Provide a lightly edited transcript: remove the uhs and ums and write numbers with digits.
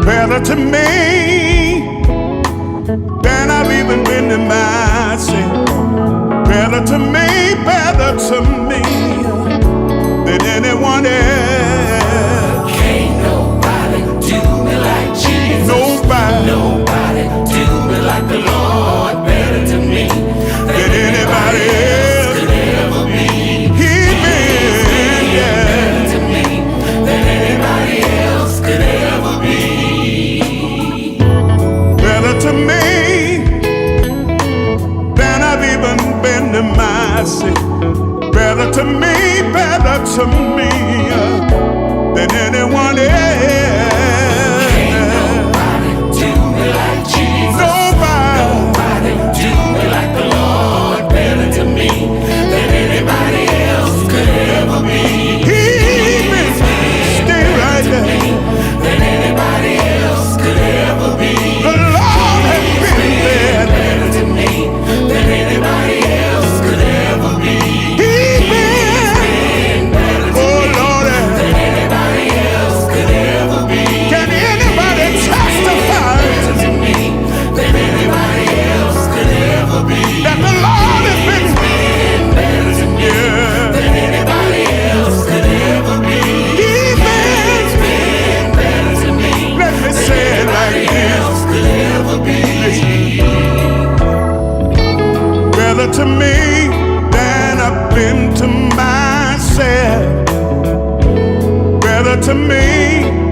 Better to me than I've even been to myself. Better to me than anyone else. Can't nobody do me like Jesus. Nobody do me like the Lord. Better to me than anybody else could ever be. He's been, yeah. Better to me than anybody else could ever be. Better to me than I've even been to myself. Better to me than anyone else. Can't nobody do me like Jesus. Nobody do me like the Lord. Better to me than anybody else could ever be. He's been, stay right there. Than anybody else could ever be. The Lord has been there. Better to me than anybody else could ever be. He's been, oh Lord, Than anybody else could ever be. can anybody testify Better to me than anybody else could ever be. that the Lord has been, Better to me yeah. than anybody else could ever be. He's been, Better to me let me say it like this. else could ever be. Better to me than I've been to myself. Better to me